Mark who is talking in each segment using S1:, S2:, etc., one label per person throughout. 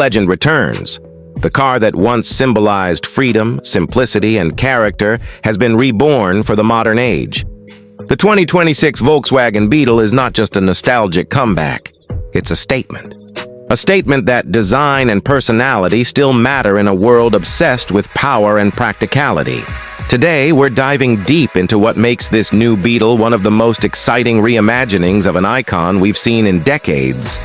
S1: legend returns. The car that once symbolized freedom, simplicity, and character has been reborn for the modern age. The 2026 Volkswagen Beetle is not just a nostalgic comeback. It's a statement. A statement that design and personality still matter in a world obsessed with power and practicality. Today, we're diving deep into what makes this new Beetle one of the most exciting reimaginings of an icon we've seen in decades.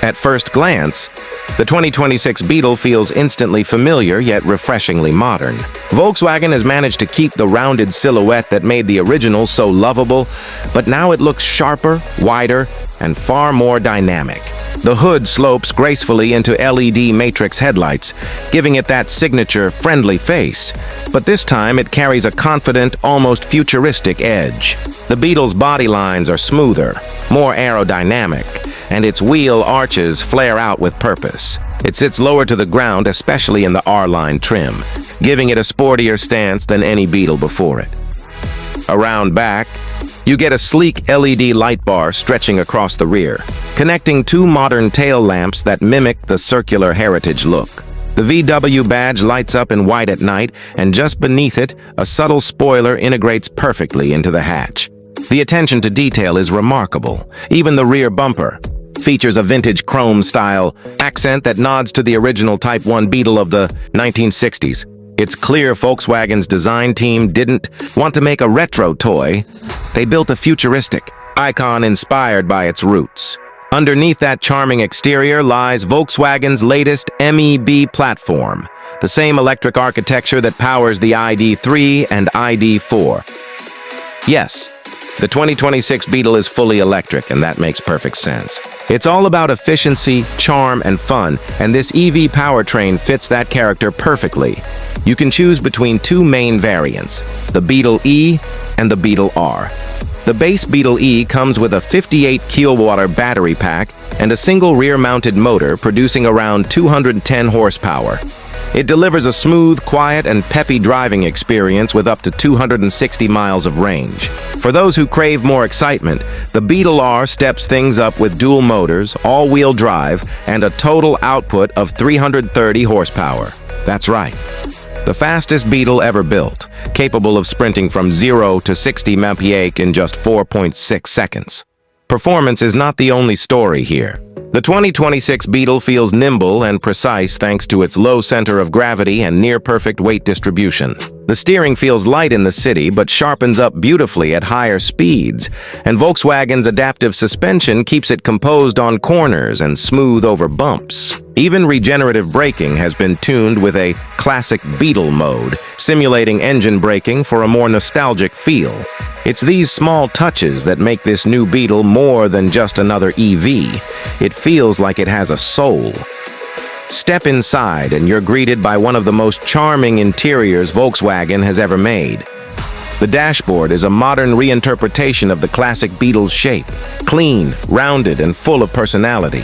S1: At first glance, the 2026 Beetle feels instantly familiar yet refreshingly modern. Volkswagen has managed to keep the rounded silhouette that made the original so lovable, but now it looks sharper, wider, and far more dynamic. The hood slopes gracefully into LED matrix headlights, giving it that signature, friendly face. But this time, it carries a confident, almost futuristic edge. The Beetle's body lines are smoother, more aerodynamic, and its wheel arches flare out with purpose. It sits lower to the ground, especially in the R-line trim, giving it a sportier stance than any Beetle before it. Around back, you get a sleek LED light bar stretching across the rear, connecting two modern tail lamps that mimic the circular heritage look. The VW badge lights up in white at night, and just beneath it, a subtle spoiler integrates perfectly into the hatch. The attention to detail is remarkable. Even the rear bumper features a vintage chrome-style accent that nods to the original Type 1 Beetle of the 1960s. It's clear Volkswagen's design team didn't want to make a retro toy. They built a futuristic icon inspired by its roots. Underneath that charming exterior lies Volkswagen's latest MEB platform, the same electric architecture that powers the ID.3 and ID.4. Yes, the 2026 Beetle is fully electric, and that makes perfect sense. It's all about efficiency, charm, and fun, and this EV powertrain fits that character perfectly. You can choose between two main variants, the Beetle E and the Beetle R. The base Beetle E comes with a 58 kW battery pack and a single rear-mounted motor producing around 210 horsepower. It delivers a smooth, quiet, and peppy driving experience with up to 260 miles of range. For those who crave more excitement, the Beetle R steps things up with dual motors, all-wheel drive, and a total output of 330 horsepower. That's right, the fastest Beetle ever built, capable of sprinting from 0 to 60 mph in just 4.6 seconds. Performance is not the only story here. The 2026 Beetle feels nimble and precise thanks to its low center of gravity and near-perfect weight distribution. The steering feels light in the city but sharpens up beautifully at higher speeds, and Volkswagen's adaptive suspension keeps it composed on corners and smooth over bumps. Even regenerative braking has been tuned with a classic Beetle mode, simulating engine braking for a more nostalgic feel. It's these small touches that make this new Beetle more than just another EV. It feels like it has a soul. Step inside and you're greeted by one of the most charming interiors Volkswagen has ever made. The dashboard is a modern reinterpretation of the classic Beetle's shape, clean, rounded, and full of personality.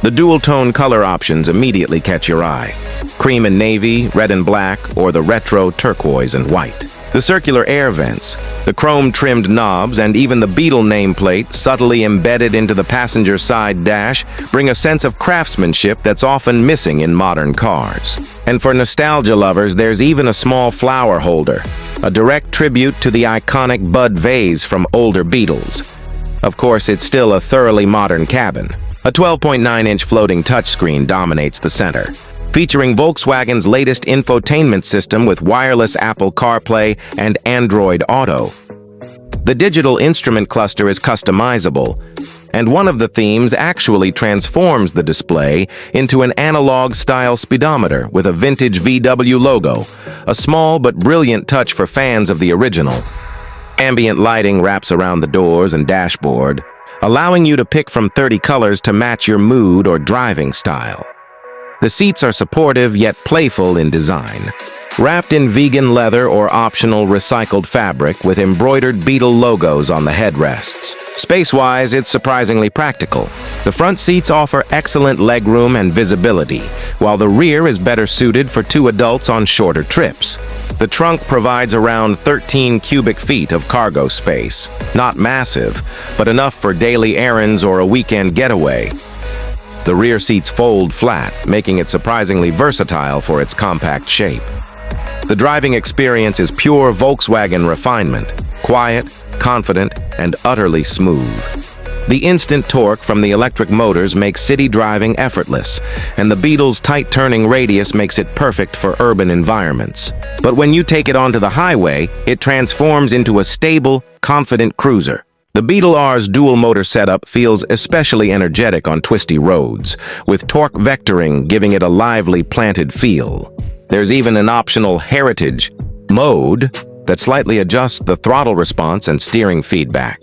S1: The dual-tone color options immediately catch your eye: cream and navy, red and black, or the retro turquoise and white. The circular air vents, the chrome-trimmed knobs, and even the Beetle nameplate subtly embedded into the passenger side dash bring a sense of craftsmanship that's often missing in modern cars. And for nostalgia lovers, there's even a small flower holder, a direct tribute to the iconic bud vase from older Beetles. Of course, it's still a thoroughly modern cabin. A 12.9-inch floating touchscreen dominates the center, featuring Volkswagen's latest infotainment system with wireless Apple CarPlay and Android Auto. The digital instrument cluster is customizable, and one of the themes actually transforms the display into an analog-style speedometer with a vintage VW logo, a small but brilliant touch for fans of the original. Ambient lighting wraps around the doors and dashboard, allowing you to pick from 30 colors to match your mood or driving style. The seats are supportive yet playful in design, wrapped in vegan leather or optional recycled fabric with embroidered Beetle logos on the headrests. Space-wise, it's surprisingly practical. The front seats offer excellent legroom and visibility, while the rear is better suited for two adults on shorter trips. The trunk provides around 13 cubic feet of cargo space. Not massive, but enough for daily errands or a weekend getaway. The rear seats fold flat, making it surprisingly versatile for its compact shape. The driving experience is pure Volkswagen refinement, quiet, confident, and utterly smooth. The instant torque from the electric motors makes city driving effortless, and the Beetle's tight turning radius makes it perfect for urban environments. But when you take it onto the highway, it transforms into a stable, confident cruiser. The Beetle R's dual-motor setup feels especially energetic on twisty roads, with torque vectoring giving it a lively, planted feel. There's even an optional heritage mode that slightly adjusts the throttle response and steering feedback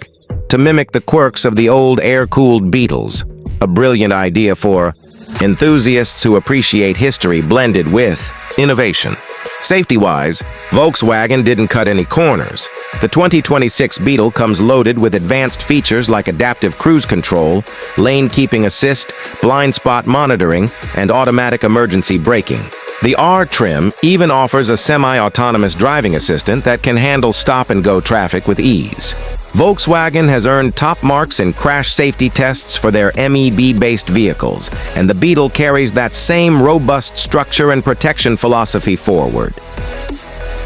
S1: to mimic the quirks of the old air-cooled Beetles, a brilliant idea for enthusiasts who appreciate history blended with innovation. Safety-wise, Volkswagen didn't cut any corners. The 2026 Beetle comes loaded with advanced features like adaptive cruise control, lane keeping assist, blind spot monitoring, and automatic emergency braking. The R trim even offers a semi-autonomous driving assistant that can handle stop-and-go traffic with ease. Volkswagen has earned top marks in crash safety tests for their MEB-based vehicles, and the Beetle carries that same robust structure and protection philosophy forward.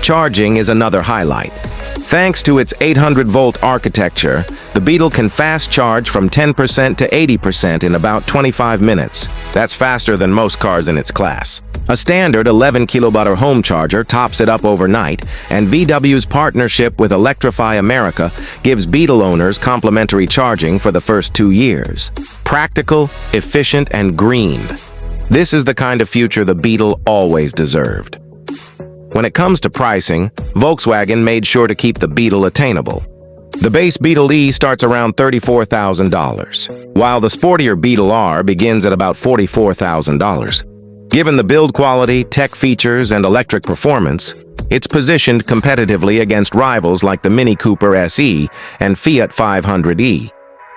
S1: Charging is another highlight. Thanks to its 800-volt architecture, the Beetle can fast charge from 10% to 80% in about 25 minutes. That's faster than most cars in its class. A standard 11 kWh home charger tops it up overnight, and VW's partnership with Electrify America gives Beetle owners complimentary charging for the first 2 years. Practical, efficient, and green. This is the kind of future the Beetle always deserved. When it comes to pricing, Volkswagen made sure to keep the Beetle attainable. The base Beetle E starts around $34,000, while the sportier Beetle R begins at about $44,000. Given the build quality, tech features, and electric performance, it's positioned competitively against rivals like the Mini Cooper SE and Fiat 500e.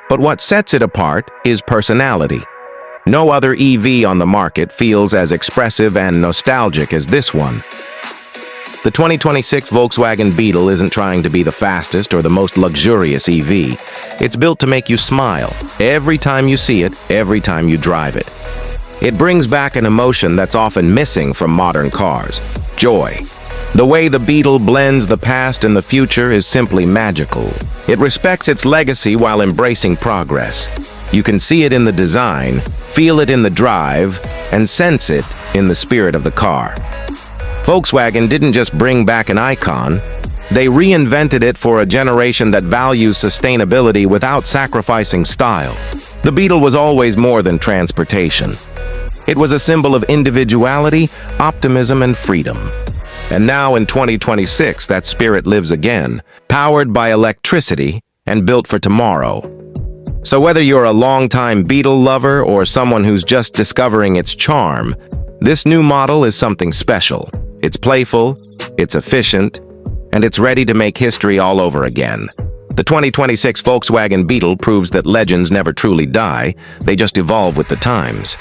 S1: But what sets it apart is personality. No other EV on the market feels as expressive and nostalgic as this one. The 2026 Volkswagen Beetle isn't trying to be the fastest or the most luxurious EV. It's built to make you smile every time you see it, every time you drive it. It brings back an emotion that's often missing from modern cars: joy. The way the Beetle blends the past and the future is simply magical. It respects its legacy while embracing progress. You can see it in the design, feel it in the drive, and sense it in the spirit of the car. Volkswagen didn't just bring back an icon, they reinvented it for a generation that values sustainability without sacrificing style. The Beetle was always more than transportation. It was a symbol of individuality, optimism, and freedom. And now in 2026, that spirit lives again, powered by electricity and built for tomorrow. So whether you're a longtime Beetle lover or someone who's just discovering its charm, this new model is something special. It's playful, it's efficient, and it's ready to make history all over again. The 2026 Volkswagen Beetle proves that legends never truly die, they just evolve with the times.